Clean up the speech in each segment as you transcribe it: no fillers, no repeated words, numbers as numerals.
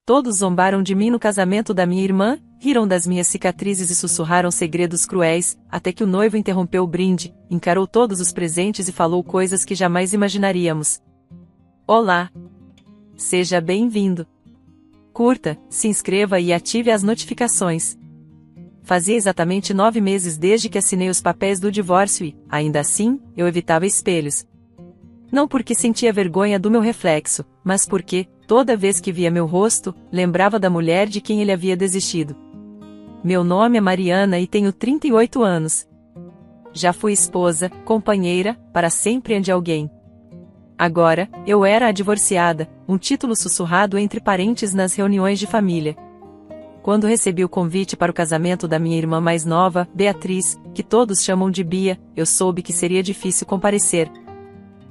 Todos zombaram de mim no casamento da minha irmã, riram das minhas cicatrizes e sussurraram segredos cruéis, até que o noivo interrompeu o brinde, encarou todos os presentes e falou coisas que jamais imaginaríamos. Olá! Seja bem-vindo! Curta, se inscreva e ative as notificações. Fazia exatamente 9 meses desde que assinei os papéis do divórcio e, ainda assim, eu evitava espelhos. Não porque sentia vergonha do meu reflexo, mas porque, toda vez que via meu rosto, lembrava da mulher de quem ele havia desistido. Meu nome é Mariana e tenho 38 anos. Já fui esposa, companheira, para sempre de alguém. Agora, eu era a divorciada, um título sussurrado entre parentes nas reuniões de família. Quando recebi o convite para o casamento da minha irmã mais nova, Beatriz, que todos chamam de Bia, eu soube que seria difícil comparecer.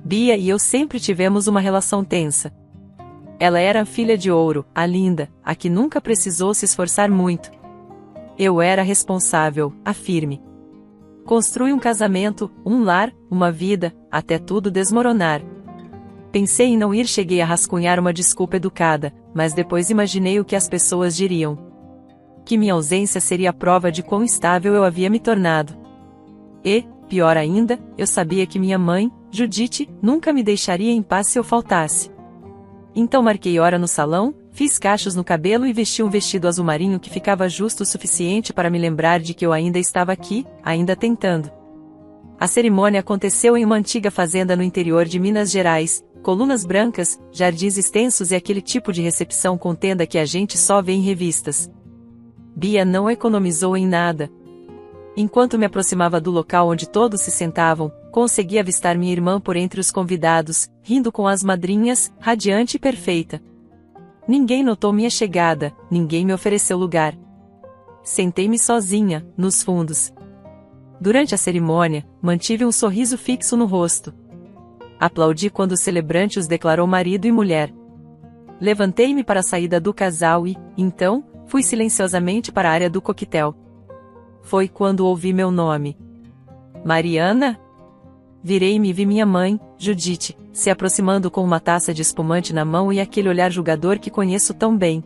Bia e eu sempre tivemos uma relação tensa. Ela era a filha de ouro, a linda, a que nunca precisou se esforçar muito. Eu era a responsável, a firme. Construí um casamento, um lar, uma vida, até tudo desmoronar. Pensei em não ir, cheguei a rascunhar uma desculpa educada, mas depois imaginei o que as pessoas diriam. Que minha ausência seria a prova de quão instável eu havia me tornado. E, pior ainda, eu sabia que minha mãe, Judite, nunca me deixaria em paz se eu faltasse. Então marquei hora no salão, fiz cachos no cabelo e vesti um vestido azul marinho que ficava justo o suficiente para me lembrar de que eu ainda estava aqui, ainda tentando. A cerimônia aconteceu em uma antiga fazenda no interior de Minas Gerais, colunas brancas, jardins extensos e aquele tipo de recepção com tenda que a gente só vê em revistas. Bia não economizou em nada. Enquanto me aproximava do local onde todos se sentavam, consegui avistar minha irmã por entre os convidados, rindo com as madrinhas, radiante e perfeita. Ninguém notou minha chegada, ninguém me ofereceu lugar. Sentei-me sozinha, nos fundos. Durante a cerimônia, mantive um sorriso fixo no rosto. Aplaudi quando o celebrante os declarou marido e mulher. Levantei-me para a saída do casal e, então, fui silenciosamente para a área do coquetel. Foi quando ouvi meu nome. Mariana? Virei-me e vi minha mãe, Judite, se aproximando com uma taça de espumante na mão e aquele olhar julgador que conheço tão bem.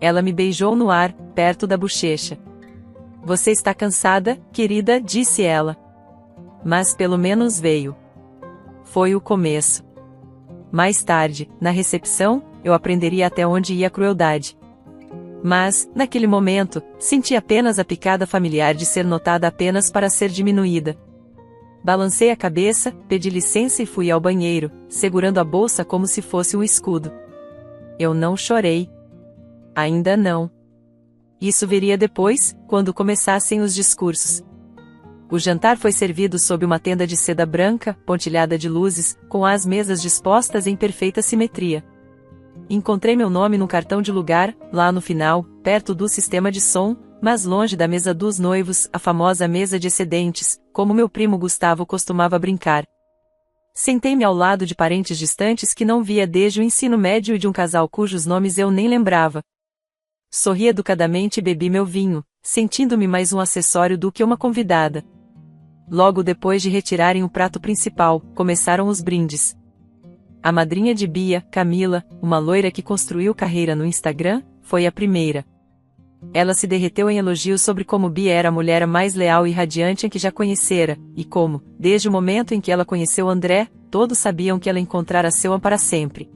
Ela me beijou no ar, perto da bochecha. Você está cansada, querida, disse ela. Mas pelo menos veio. Foi o começo. Mais tarde, na recepção, eu aprenderia até onde ia a crueldade. Mas, naquele momento, senti apenas a picada familiar de ser notada apenas para ser diminuída. Balancei a cabeça, pedi licença e fui ao banheiro, segurando a bolsa como se fosse um escudo. Eu não chorei. Ainda não. Isso viria depois, quando começassem os discursos. O jantar foi servido sob uma tenda de seda branca, pontilhada de luzes, com as mesas dispostas em perfeita simetria. Encontrei meu nome no cartão de lugar, lá no final, perto do sistema de som, mas longe da mesa dos noivos, a famosa mesa de excedentes, como meu primo Gustavo costumava brincar. Sentei-me ao lado de parentes distantes que não via desde o ensino médio e de um casal cujos nomes eu nem lembrava. Sorri educadamente e bebi meu vinho, sentindo-me mais um acessório do que uma convidada. Logo depois de retirarem o prato principal, começaram os brindes. A madrinha de Bia, Camila, uma loira que construiu carreira no Instagram, foi a primeira. Ela se derreteu em elogios sobre como Bia era a mulher mais leal e radiante que já conhecera, e como, desde o momento em que ela conheceu André, todos sabiam que ela encontrara seu para sempre.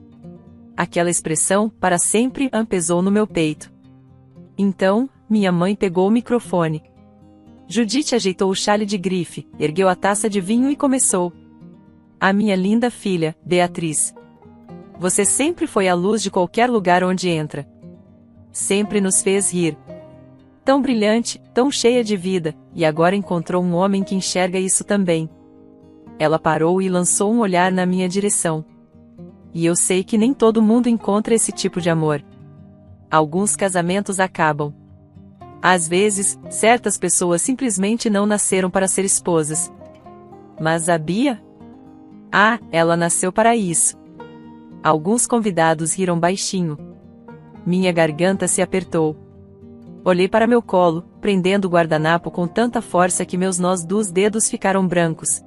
Aquela expressão, para sempre, pesou no meu peito. Então, minha mãe pegou o microfone. Judite ajeitou o chale de grife, ergueu a taça de vinho e começou. A minha linda filha, Beatriz. Você sempre foi a luz de qualquer lugar onde entra. Sempre nos fez rir. Tão brilhante, tão cheia de vida, e agora encontrou um homem que enxerga isso também. Ela parou e lançou um olhar na minha direção. E eu sei que nem todo mundo encontra esse tipo de amor. Alguns casamentos acabam. Às vezes, certas pessoas simplesmente não nasceram para ser esposas. Mas a Bia? Ah, ela nasceu para isso. Alguns convidados riram baixinho. Minha garganta se apertou. Olhei para meu colo, prendendo o guardanapo com tanta força que meus nós dos dedos ficaram brancos.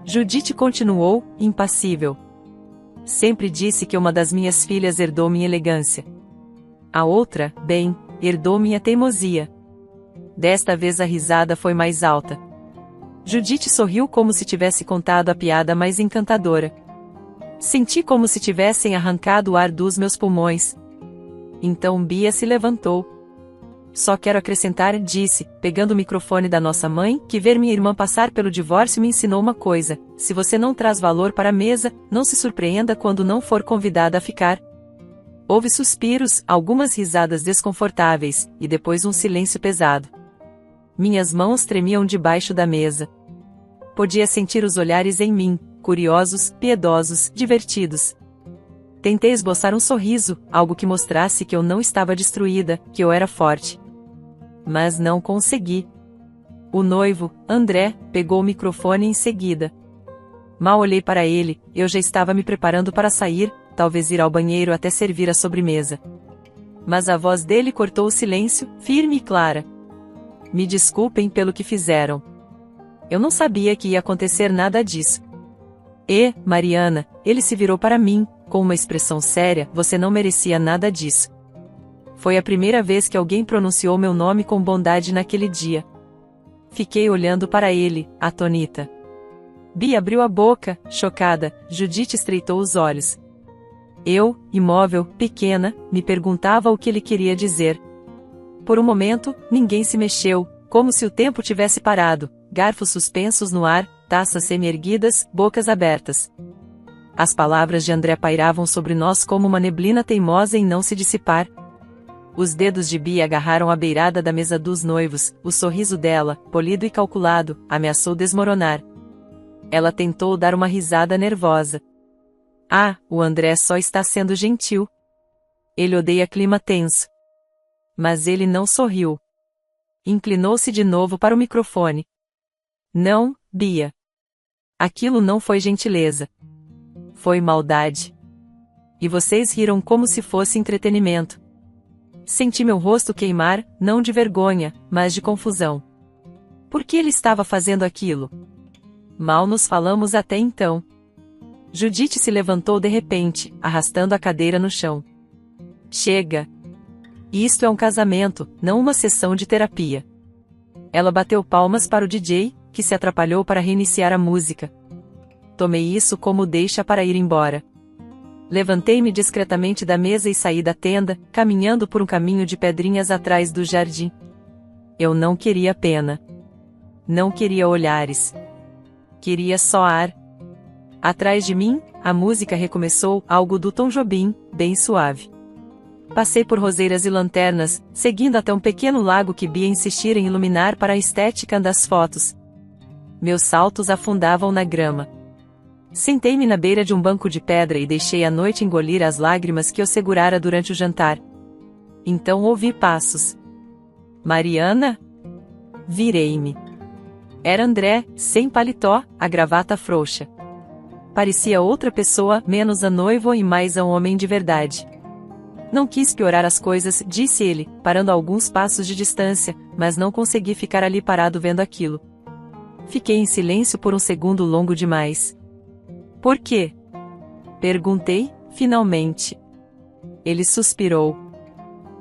Judite continuou, impassível. Sempre disse que uma das minhas filhas herdou minha elegância. A outra, bem, herdou minha teimosia. Desta vez a risada foi mais alta. Judite sorriu como se tivesse contado a piada mais encantadora. Senti como se tivessem arrancado o ar dos meus pulmões. Então Bia se levantou. Só quero acrescentar, disse, pegando o microfone da nossa mãe, que ver minha irmã passar pelo divórcio me ensinou uma coisa: se você não traz valor para a mesa, não se surpreenda quando não for convidada a ficar. Houve suspiros, algumas risadas desconfortáveis, e depois um silêncio pesado. Minhas mãos tremiam debaixo da mesa. Podia sentir os olhares em mim, curiosos, piedosos, divertidos. Tentei esboçar um sorriso, algo que mostrasse que eu não estava destruída, que eu era forte. Mas não consegui. O noivo, André, pegou o microfone em seguida. Mal olhei para ele, eu já estava me preparando para sair, talvez ir ao banheiro até servir a sobremesa. Mas a voz dele cortou o silêncio, firme e clara. Me desculpem pelo que fizeram. Eu não sabia que ia acontecer nada disso. E, Mariana, ele se virou para mim, com uma expressão séria, você não merecia nada disso. Foi a primeira vez que alguém pronunciou meu nome com bondade naquele dia. Fiquei olhando para ele, atônita. Bia abriu a boca, chocada, Judite estreitou os olhos. Eu, imóvel, pequena, me perguntava o que ele queria dizer. Por um momento, ninguém se mexeu, como se o tempo tivesse parado, garfos suspensos no ar, taças semi-erguidas, bocas abertas. As palavras de André pairavam sobre nós como uma neblina teimosa em não se dissipar. Os dedos de Bia agarraram a beirada da mesa dos noivos, o sorriso dela, polido e calculado, ameaçou desmoronar. Ela tentou dar uma risada nervosa. Ah, o André só está sendo gentil. Ele odeia clima tenso. Mas ele não sorriu. Inclinou-se de novo para o microfone. Não, Bia. Aquilo não foi gentileza. Foi maldade. E vocês riram como se fosse entretenimento. Senti meu rosto queimar, não de vergonha, mas de confusão. Por que ele estava fazendo aquilo? Mal nos falamos até então. Judite se levantou de repente, arrastando a cadeira no chão. Chega! Isto é um casamento, não uma sessão de terapia. Ela bateu palmas para o DJ, que se atrapalhou para reiniciar a música. Tomei isso como deixa para ir embora. Levantei-me discretamente da mesa e saí da tenda, caminhando por um caminho de pedrinhas atrás do jardim. Eu não queria pena. Não queria olhares. Queria só ar. Atrás de mim, a música recomeçou, algo do Tom Jobim, bem suave. Passei por roseiras e lanternas, seguindo até um pequeno lago que Bia insistira em iluminar para a estética das fotos. Meus saltos afundavam na grama. Sentei-me na beira de um banco de pedra e deixei a noite engolir as lágrimas que eu segurara durante o jantar. Então ouvi passos. Mariana? Virei-me. Era André, sem paletó, a gravata frouxa. Parecia outra pessoa, menos a noiva e mais a um homem de verdade. Não quis piorar as coisas, disse ele, parando a alguns passos de distância, mas não consegui ficar ali parado vendo aquilo. Fiquei em silêncio por um segundo longo demais. Por quê? Perguntei, finalmente. Ele suspirou.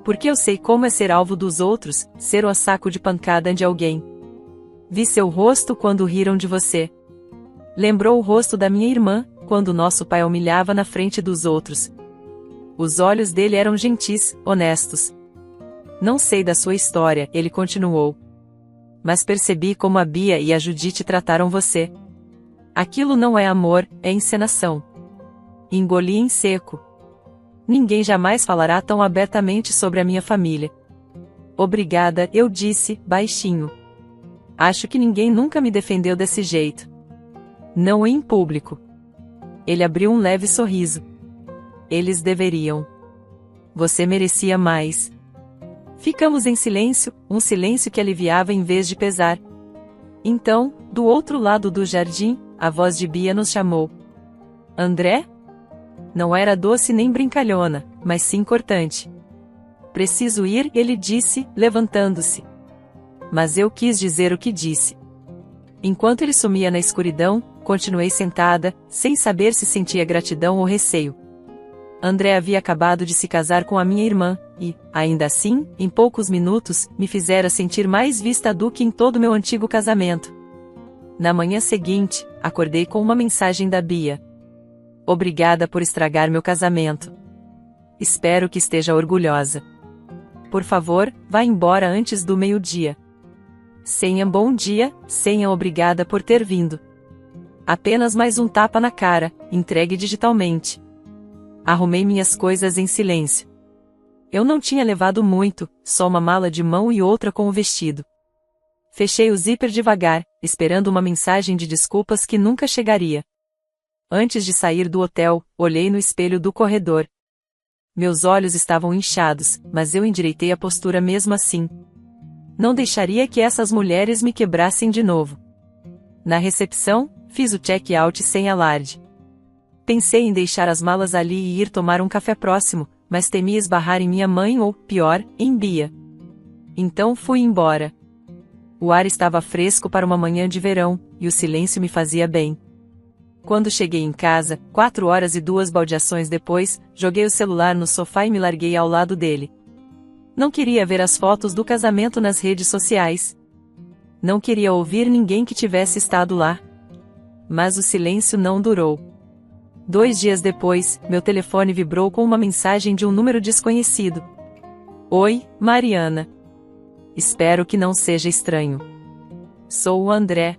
Porque eu sei como é ser alvo dos outros, ser o saco de pancada de alguém. Vi seu rosto quando riram de você. Lembrou o rosto da minha irmã, quando nosso pai a humilhava na frente dos outros. Os olhos dele eram gentis, honestos. Não sei da sua história, ele continuou. Mas percebi como a Bia e a Judite trataram você. Aquilo não é amor, é encenação. Engoli em seco. Ninguém jamais falará tão abertamente sobre a minha família. Obrigada, eu disse, baixinho. Acho que ninguém nunca me defendeu desse jeito. Não em público. Ele abriu um leve sorriso. Eles deveriam. Você merecia mais. Ficamos em silêncio, um silêncio que aliviava em vez de pesar. Então, do outro lado do jardim, a voz de Bia nos chamou. André? Não era doce nem brincalhona, mas sim cortante. Preciso ir, ele disse, levantando-se. Mas eu quis dizer o que disse. Enquanto ele sumia na escuridão, continuei sentada, sem saber se sentia gratidão ou receio. André havia acabado de se casar com a minha irmã, e, ainda assim, em poucos minutos, me fizera sentir mais vista do que em todo meu antigo casamento. Na manhã seguinte, acordei com uma mensagem da Bia. Obrigada por estragar meu casamento. Espero que esteja orgulhosa. Por favor, vá embora antes do meio-dia. Senha bom dia, senha obrigada por ter vindo. Apenas mais um tapa na cara, entregue digitalmente. Arrumei minhas coisas em silêncio. Eu não tinha levado muito, só uma mala de mão e outra com o vestido. Fechei o zíper devagar, esperando uma mensagem de desculpas que nunca chegaria. Antes de sair do hotel, olhei no espelho do corredor. Meus olhos estavam inchados, mas eu endireitei a postura mesmo assim. Não deixaria que essas mulheres me quebrassem de novo. Na recepção, fiz o check-out sem alarde. Pensei em deixar as malas ali e ir tomar um café próximo, mas temi esbarrar em minha mãe ou, pior, em Bia. Então fui embora. O ar estava fresco para uma manhã de verão, e o silêncio me fazia bem. Quando cheguei em casa, 4 horas e 2 baldeações depois, joguei o celular no sofá e me larguei ao lado dele. Não queria ver as fotos do casamento nas redes sociais. Não queria ouvir ninguém que tivesse estado lá. Mas o silêncio não durou. 2 dias depois, meu telefone vibrou com uma mensagem de um número desconhecido. Oi, Mariana. Espero que não seja estranho. Sou o André.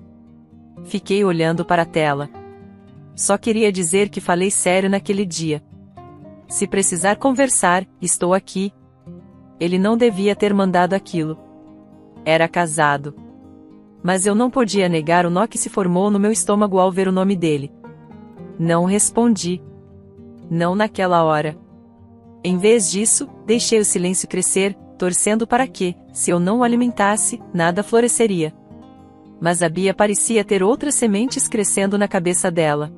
Fiquei olhando para a tela. Só queria dizer que falei sério naquele dia. Se precisar conversar, estou aqui. Ele não devia ter mandado aquilo. Era casado. Mas eu não podia negar o nó que se formou no meu estômago ao ver o nome dele. Não respondi. Não naquela hora. Em vez disso, deixei o silêncio crescer, torcendo para que, se eu não o alimentasse, nada floresceria. Mas a Bia parecia ter outras sementes crescendo na cabeça dela.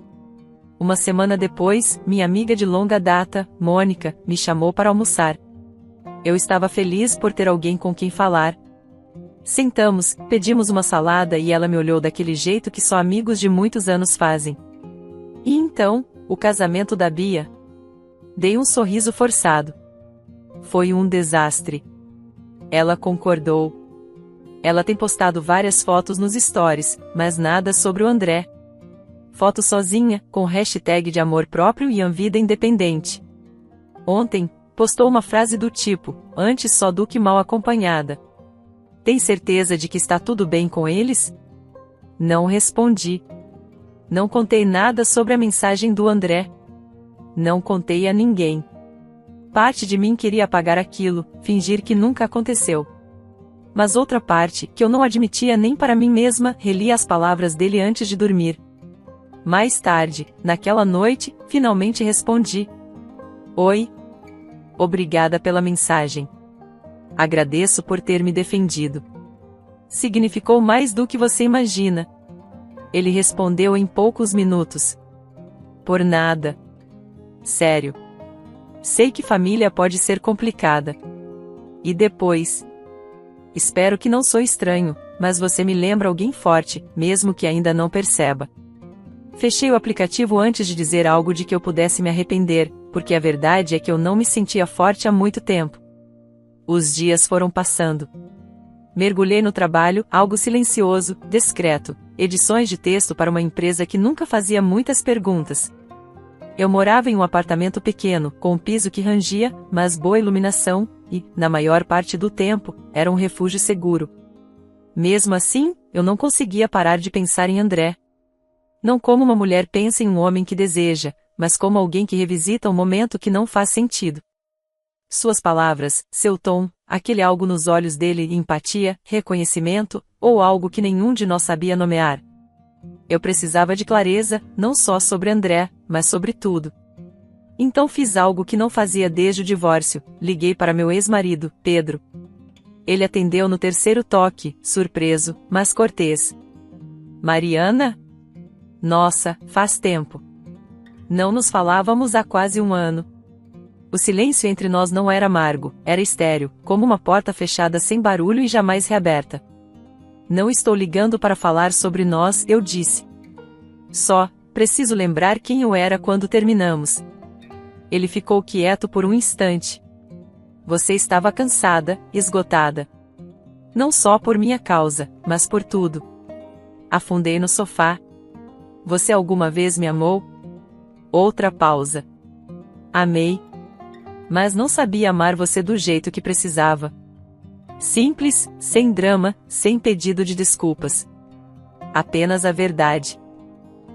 Uma semana depois, minha amiga de longa data, Mônica, me chamou para almoçar. Eu estava feliz por ter alguém com quem falar. Sentamos, pedimos uma salada e ela me olhou daquele jeito que só amigos de muitos anos fazem. E então, o casamento da Bia? Dei um sorriso forçado. Foi um desastre. Ela concordou. Ela tem postado várias fotos nos stories, mas nada sobre o André. Foto sozinha, com hashtag de amor próprio e vida independente. Ontem, postou uma frase do tipo, antes só do que mal acompanhada. Tem certeza de que está tudo bem com eles? Não respondi. Não contei nada sobre a mensagem do André. Não contei a ninguém. Parte de mim queria apagar aquilo, fingir que nunca aconteceu. Mas outra parte, que eu não admitia nem para mim mesma, relia as palavras dele antes de dormir. Mais tarde, naquela noite, finalmente respondi. Oi. Obrigada pela mensagem. Agradeço por ter me defendido. Significou mais do que você imagina. Ele respondeu em poucos minutos. Por nada. Sério. Sei que família pode ser complicada. E depois? Espero que não sou estranho, mas você me lembra alguém forte, mesmo que ainda não perceba. Fechei o aplicativo antes de dizer algo de que eu pudesse me arrepender, porque a verdade é que eu não me sentia forte há muito tempo. Os dias foram passando. Mergulhei no trabalho, algo silencioso, discreto, edições de texto para uma empresa que nunca fazia muitas perguntas. Eu morava em um apartamento pequeno, com um piso que rangia, mas boa iluminação, e, na maior parte do tempo, era um refúgio seguro. Mesmo assim, eu não conseguia parar de pensar em André. Não como uma mulher pensa em um homem que deseja, mas como alguém que revisita um momento que não faz sentido. Suas palavras, seu tom, aquele algo nos olhos dele, empatia, reconhecimento, ou algo que nenhum de nós sabia nomear. Eu precisava de clareza, não só sobre André, mas sobre tudo. Então fiz algo que não fazia desde o divórcio, liguei para meu ex-marido, Pedro. Ele atendeu no terceiro toque, surpreso, mas cortês. Mariana? Nossa, faz tempo. Não nos falávamos há quase um ano. O silêncio entre nós não era amargo, era estéril, como uma porta fechada sem barulho e jamais reaberta. Não estou ligando para falar sobre nós, eu disse. Só, preciso lembrar quem eu era quando terminamos. Ele ficou quieto por um instante. Você estava cansada, esgotada. Não só por minha causa, mas por tudo. Afundei no sofá. Você alguma vez me amou? Outra pausa. Amei. Mas não sabia amar você do jeito que precisava. Simples, sem drama, sem pedido de desculpas. Apenas a verdade.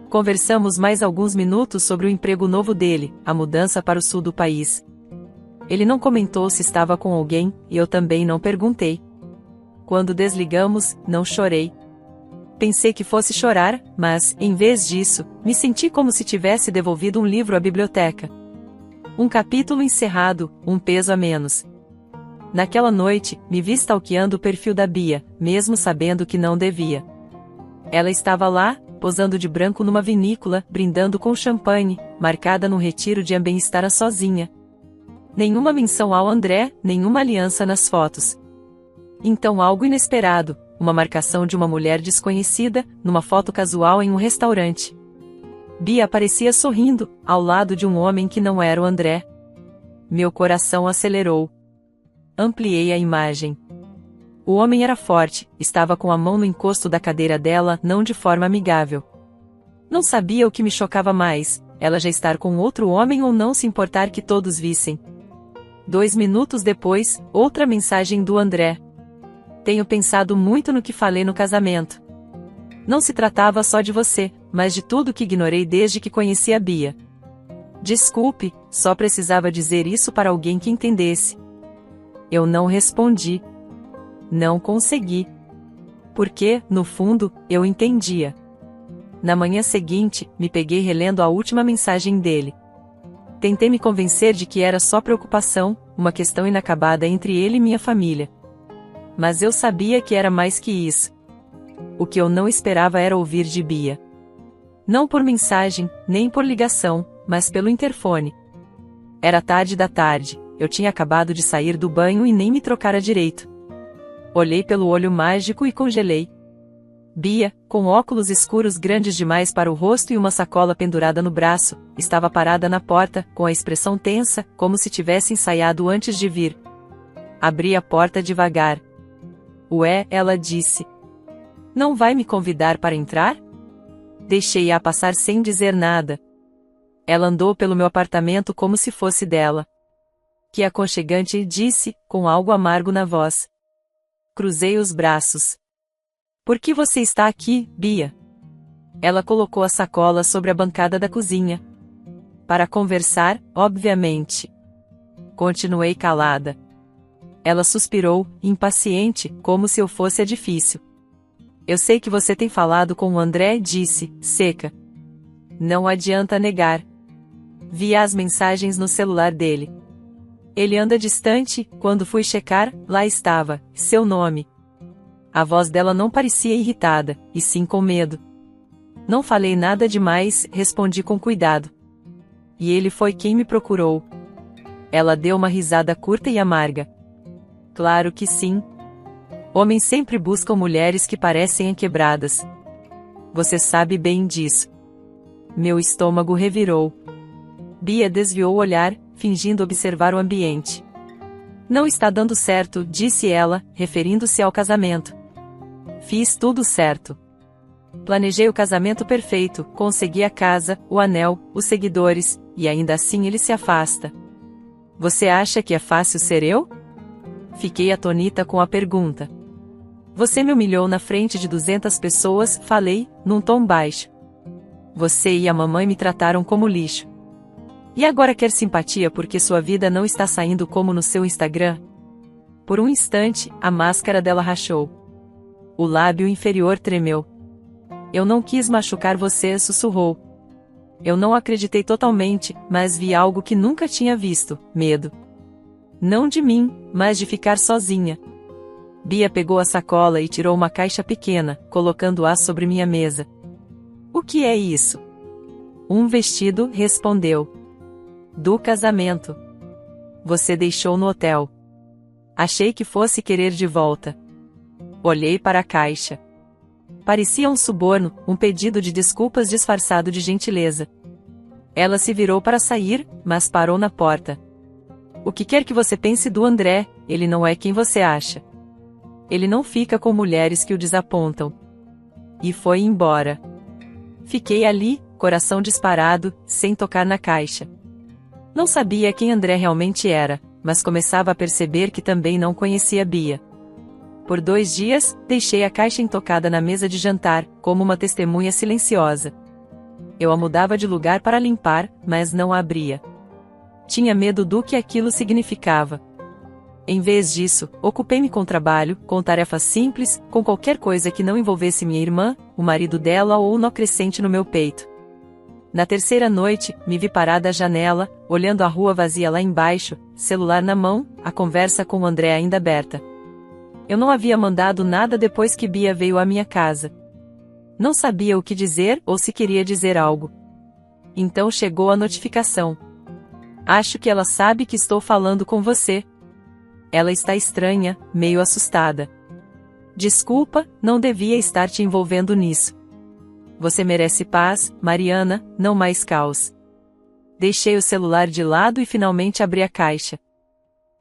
Conversamos mais alguns minutos sobre o emprego novo dele, a mudança para o sul do país. Ele não comentou se estava com alguém, e eu também não perguntei. Quando desligamos, não chorei. Pensei que fosse chorar, mas, em vez disso, me senti como se tivesse devolvido um livro à biblioteca. Um capítulo encerrado, um peso a menos. Naquela noite, me vi stalkeando o perfil da Bia, mesmo sabendo que não devia. Ela estava lá, posando de branco numa vinícola, brindando com champanhe, marcada num retiro de bem-estar sozinha. Nenhuma menção ao André, nenhuma aliança nas fotos. Então algo inesperado, uma marcação de uma mulher desconhecida, numa foto casual em um restaurante. Bia aparecia sorrindo, ao lado de um homem que não era o André. Meu coração acelerou. Ampliei a imagem. O homem era forte, estava com a mão no encosto da cadeira dela, não de forma amigável. Não sabia o que me chocava mais, ela já estar com outro homem ou não se importar que todos vissem. 2 minutos depois, outra mensagem do André. Tenho pensado muito no que falei no casamento. Não se tratava só de você, mas de tudo que ignorei desde que conheci a Bia. Desculpe, só precisava dizer isso para alguém que entendesse. Eu não respondi. Não consegui. Porque, no fundo, eu entendia. Na manhã seguinte, me peguei relendo a última mensagem dele. Tentei me convencer de que era só preocupação, uma questão inacabada entre ele e minha família. Mas eu sabia que era mais que isso. O que eu não esperava era ouvir de Bia. Não por mensagem, nem por ligação, mas pelo interfone. Era tarde da tarde, eu tinha acabado de sair do banho e nem me trocara direito. Olhei pelo olho mágico e congelei. Bia, com óculos escuros grandes demais para o rosto e uma sacola pendurada no braço, estava parada na porta, com a expressão tensa, como se tivesse ensaiado antes de vir. Abri a porta devagar. Ué, ela disse. Não vai me convidar para entrar? Deixei-a passar sem dizer nada. Ela andou pelo meu apartamento como se fosse dela. Que aconchegante, disse, com algo amargo na voz. Cruzei os braços. Por que você está aqui, Bia? Ela colocou a sacola sobre a bancada da cozinha. Para conversar, obviamente. Continuei calada. Ela suspirou, impaciente, como se eu fosse a difícil. Eu sei que você tem falado com o André, disse, seca. Não adianta negar. Vi as mensagens no celular dele. Ele anda distante, quando fui checar, lá estava, seu nome. A voz dela não parecia irritada, e sim com medo. Não falei nada demais, respondi com cuidado. E ele foi quem me procurou. Ela deu uma risada curta e amarga. Claro que sim. Homens sempre buscam mulheres que parecem quebradas. Você sabe bem disso. Meu estômago revirou. Bia desviou o olhar, fingindo observar o ambiente. Não está dando certo, disse ela, referindo-se ao casamento. Fiz tudo certo. Planejei o casamento perfeito, consegui a casa, o anel, os seguidores, e ainda assim ele se afasta. Você acha que é fácil ser eu? Fiquei atônita com a pergunta. Você me humilhou na frente de 200 pessoas, falei, num tom baixo. Você e a mamãe me trataram como lixo. E agora quer simpatia porque sua vida não está saindo como no seu Instagram? Por um instante, a máscara dela rachou. O lábio inferior tremeu. Eu não quis machucar você, sussurrou. Eu não acreditei totalmente, mas vi algo que nunca tinha visto, medo. Não de mim, mas de ficar sozinha. Bia pegou a sacola e tirou uma caixa pequena, colocando-a sobre minha mesa. O que é isso? Um vestido, respondeu. Do casamento. Você deixou no hotel. Achei que fosse querer de volta. Olhei para a caixa. Parecia um suborno, um pedido de desculpas disfarçado de gentileza. Ela se virou para sair, mas parou na porta. O que quer que você pense do André, ele não é quem você acha. Ele não fica com mulheres que o desapontam. E foi embora. Fiquei ali, coração disparado, sem tocar na caixa. Não sabia quem André realmente era, mas começava a perceber que também não conhecia Bia. Por 2 dias, deixei a caixa intocada na mesa de jantar, como uma testemunha silenciosa. Eu a mudava de lugar para limpar, mas não a abria. Tinha medo do que aquilo significava. Em vez disso, ocupei-me com trabalho, com tarefas simples, com qualquer coisa que não envolvesse minha irmã, o marido dela ou o nó crescente no meu peito. Na terceira noite, me vi parada à janela, olhando a rua vazia lá embaixo, celular na mão, a conversa com o André ainda aberta. Eu não havia mandado nada depois que Bia veio à minha casa. Não sabia o que dizer ou se queria dizer algo. Então chegou a notificação. Acho que ela sabe que estou falando com você. Ela está estranha, meio assustada. Desculpa, não devia estar te envolvendo nisso. Você merece paz, Mariana, não mais caos. Deixei o celular de lado e finalmente abri a caixa.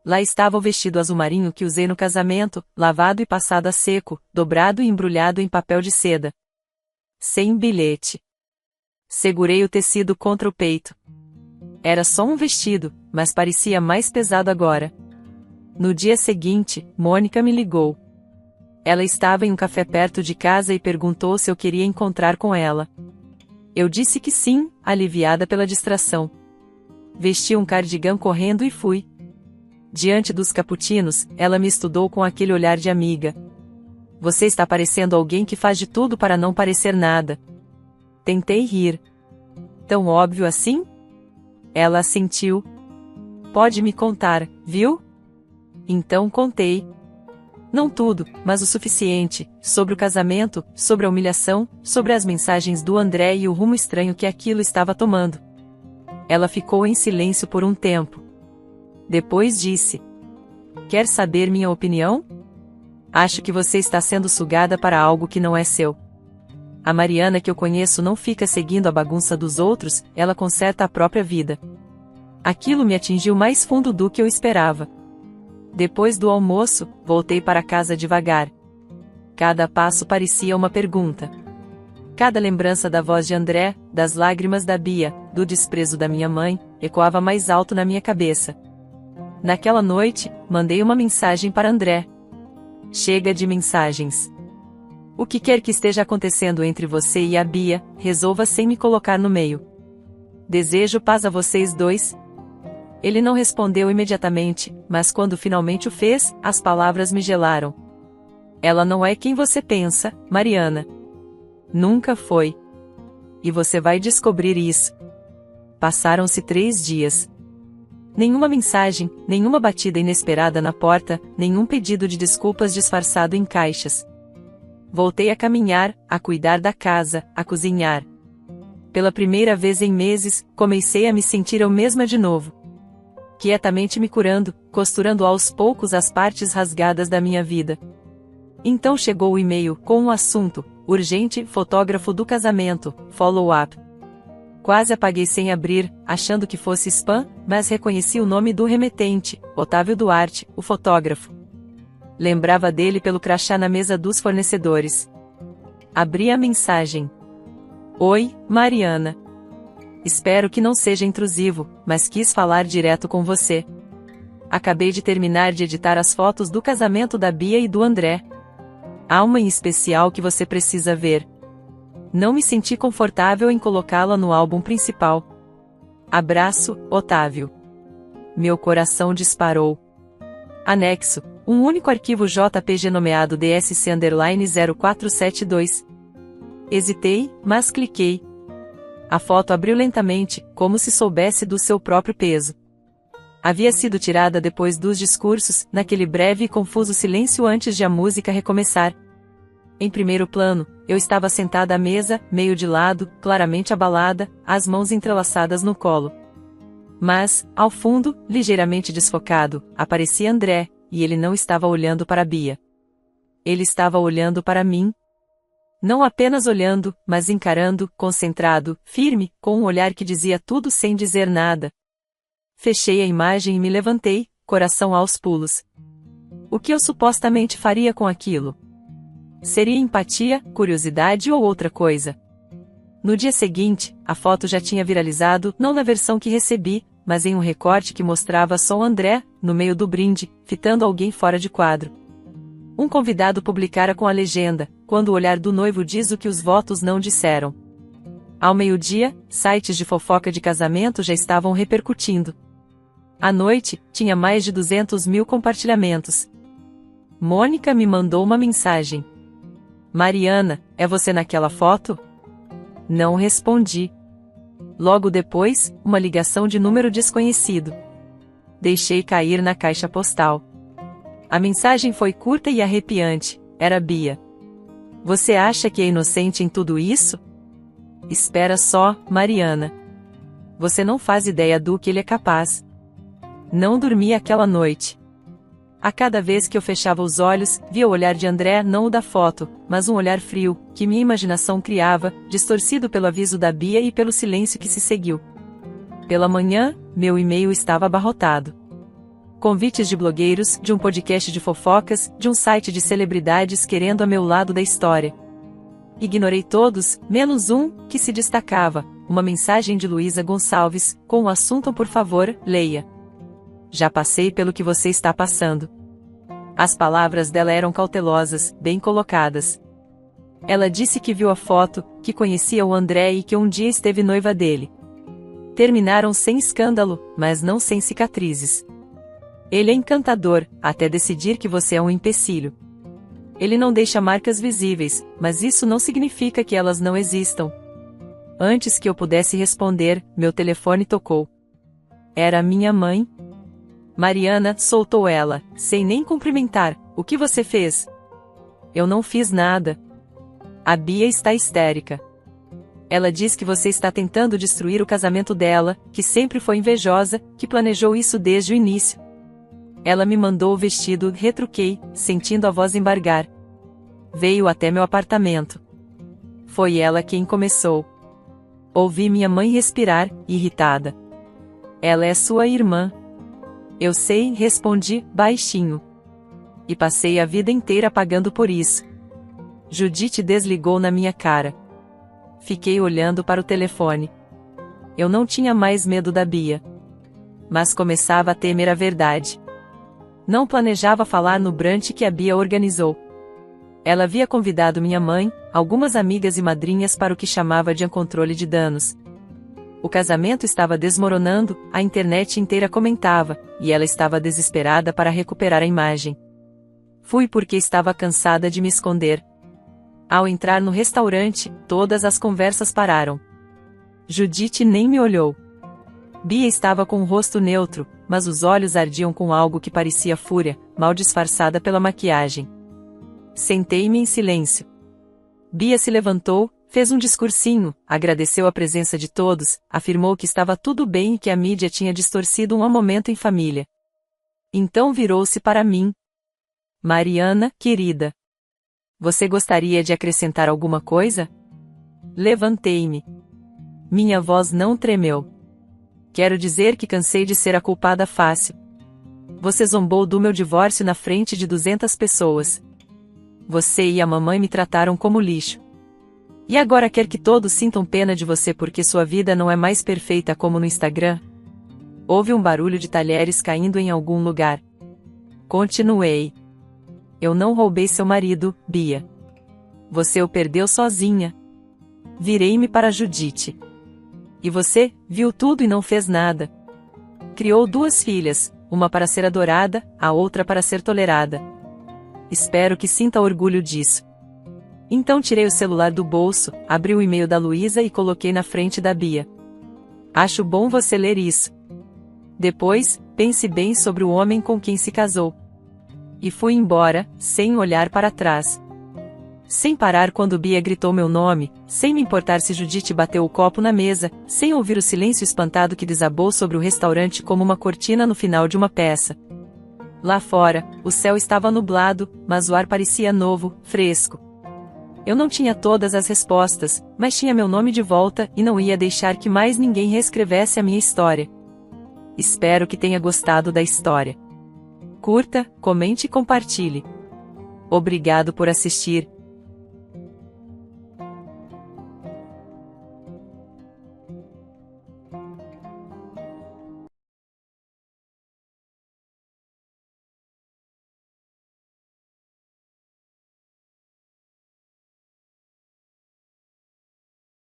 Lá estava o vestido azul marinho que usei no casamento, lavado e passado a seco, dobrado e embrulhado em papel de seda. Sem bilhete. Segurei o tecido contra o peito. Era só um vestido, mas parecia mais pesado agora. No dia seguinte, Mônica me ligou. Ela estava em um café perto de casa e perguntou se eu queria encontrar com ela. Eu disse que sim, aliviada pela distração. Vesti um cardigã correndo e fui. Diante dos cappuccinos, ela me estudou com aquele olhar de amiga. Você está parecendo alguém que faz de tudo para não parecer nada. Tentei rir. Tão óbvio assim? Ela assentiu. Pode me contar, viu? Então contei. Não tudo, mas o suficiente, sobre o casamento, sobre a humilhação, sobre as mensagens do André e o rumo estranho que aquilo estava tomando. Ela ficou em silêncio por um tempo. Depois disse: Quer saber minha opinião? Acho que você está sendo sugada para algo que não é seu. A Mariana que eu conheço não fica seguindo a bagunça dos outros, ela conserta a própria vida. Aquilo me atingiu mais fundo do que eu esperava. Depois do almoço, voltei para casa devagar. Cada passo parecia uma pergunta. Cada lembrança da voz de André, das lágrimas da Bia, do desprezo da minha mãe, ecoava mais alto na minha cabeça. Naquela noite, mandei uma mensagem para André. Chega de mensagens. O que quer que esteja acontecendo entre você e a Bia, resolva sem me colocar no meio. Desejo paz a vocês dois. Ele não respondeu imediatamente, mas quando finalmente o fez, as palavras me gelaram. Ela não é quem você pensa, Mariana. Nunca foi. E você vai descobrir isso. Passaram-se 3 dias. Nenhuma mensagem, nenhuma batida inesperada na porta, nenhum pedido de desculpas disfarçado em caixas. Voltei a caminhar, a cuidar da casa, a cozinhar. Pela primeira vez em meses, comecei a me sentir eu mesma de novo. Quietamente me curando, costurando aos poucos as partes rasgadas da minha vida. Então chegou o e-mail com um assunto, urgente, fotógrafo do casamento, follow-up. Quase apaguei sem abrir, achando que fosse spam, mas reconheci o nome do remetente, Otávio Duarte, o fotógrafo. Lembrava dele pelo crachá na mesa dos fornecedores. Abri a mensagem. Oi, Mariana. Espero que não seja intrusivo, mas quis falar direto com você. Acabei de terminar de editar as fotos do casamento da Bia e do André. Há uma em especial que você precisa ver. Não me senti confortável em colocá-la no álbum principal. Abraço, Otávio. Meu coração disparou. Anexo, um único arquivo JPG nomeado DSC_0472. Hesitei, mas cliquei. A foto abriu lentamente, como se soubesse do seu próprio peso. Havia sido tirada depois dos discursos, naquele breve e confuso silêncio antes de a música recomeçar. Em primeiro plano, eu estava sentada à mesa, meio de lado, claramente abalada, as mãos entrelaçadas no colo. Mas, ao fundo, ligeiramente desfocado, aparecia André, e ele não estava olhando para Bia. Ele estava olhando para mim. Não apenas olhando, mas encarando, concentrado, firme, com um olhar que dizia tudo sem dizer nada. Fechei a imagem e me levantei, coração aos pulos. O que eu supostamente faria com aquilo? Seria empatia, curiosidade ou outra coisa? No dia seguinte, a foto já tinha viralizado, não na versão que recebi, mas em um recorte que mostrava só o André, no meio do brinde, fitando alguém fora de quadro. Um convidado publicara com a legenda: quando o olhar do noivo diz o que os votos não disseram. Ao meio-dia, sites de fofoca de casamento já estavam repercutindo. À noite, tinha mais de 200.000 compartilhamentos. Mônica me mandou uma mensagem. Mariana, é você naquela foto? Não respondi. Logo depois, uma ligação de número desconhecido. Deixei cair na caixa postal. A mensagem foi curta e arrepiante. Era Bia. Você acha que é inocente em tudo isso? Espera só, Mariana. Você não faz ideia do que ele é capaz. Não dormi aquela noite. A cada vez que eu fechava os olhos, via o olhar de André, não o da foto, mas um olhar frio, que minha imaginação criava, distorcido pelo aviso da Bia e pelo silêncio que se seguiu. Pela manhã, meu e-mail estava abarrotado. Convites de blogueiros, de um podcast de fofocas, de um site de celebridades querendo a meu lado da história. Ignorei todos, menos um, que se destacava, uma mensagem de Luísa Gonçalves, com o assunto por favor, leia. Já passei pelo que você está passando. As palavras dela eram cautelosas, bem colocadas. Ela disse que viu a foto, que conhecia o André e que um dia esteve noiva dele. Terminaram sem escândalo, mas não sem cicatrizes. Ele é encantador, até decidir que você é um empecilho. Ele não deixa marcas visíveis, mas isso não significa que elas não existam. Antes que eu pudesse responder, meu telefone tocou. Era minha mãe. Mariana, soltou ela, sem nem cumprimentar. O que você fez? Eu não fiz nada. A Bia está histérica. Ela diz que você está tentando destruir o casamento dela, que sempre foi invejosa, que planejou isso desde o início. Ela me mandou o vestido, retruquei, sentindo a voz embargar. Veio até meu apartamento. Foi ela quem começou. Ouvi minha mãe respirar, irritada. Ela é sua irmã. Eu sei, respondi, baixinho. E passei a vida inteira pagando por isso. Judite desligou na minha cara. Fiquei olhando para o telefone. Eu não tinha mais medo da Bia. Mas começava a temer a verdade. Não planejava falar no brunch que a Bia organizou. Ela havia convidado minha mãe, algumas amigas e madrinhas para o que chamava de controle de danos. O casamento estava desmoronando, a internet inteira comentava, e ela estava desesperada para recuperar a imagem. Fui porque estava cansada de me esconder. Ao entrar no restaurante, todas as conversas pararam. Judite nem me olhou. Bia estava com o rosto neutro, mas os olhos ardiam com algo que parecia fúria, mal disfarçada pela maquiagem. Sentei-me em silêncio. Bia se levantou, fez um discursinho, agradeceu a presença de todos, afirmou que estava tudo bem e que a mídia tinha distorcido um momento em família. Então virou-se para mim. Mariana, querida. Você gostaria de acrescentar alguma coisa? Levantei-me. Minha voz não tremeu. Quero dizer que cansei de ser a culpada fácil. Você zombou do meu divórcio na frente de 200 pessoas. Você e a mamãe me trataram como lixo. E agora quer que todos sintam pena de você porque sua vida não é mais perfeita como no Instagram? Houve um barulho de talheres caindo em algum lugar. Continuei. Eu não roubei seu marido, Bia. Você o perdeu sozinha. Virei-me para Judite. E você, viu tudo e não fez nada. Criou 2 filhas, uma para ser adorada, a outra para ser tolerada. Espero que sinta orgulho disso. Então tirei o celular do bolso, abri o e-mail da Luísa e coloquei na frente da Bia. Acho bom você ler isso. Depois, pense bem sobre o homem com quem se casou. E fui embora, sem olhar para trás. Sem parar quando Bia gritou meu nome, sem me importar se Judite bateu o copo na mesa, sem ouvir o silêncio espantado que desabou sobre o restaurante como uma cortina no final de uma peça. Lá fora, o céu estava nublado, mas o ar parecia novo, fresco. Eu não tinha todas as respostas, mas tinha meu nome de volta e não ia deixar que mais ninguém reescrevesse a minha história. Espero que tenha gostado da história. Curta, comente e compartilhe. Obrigado por assistir.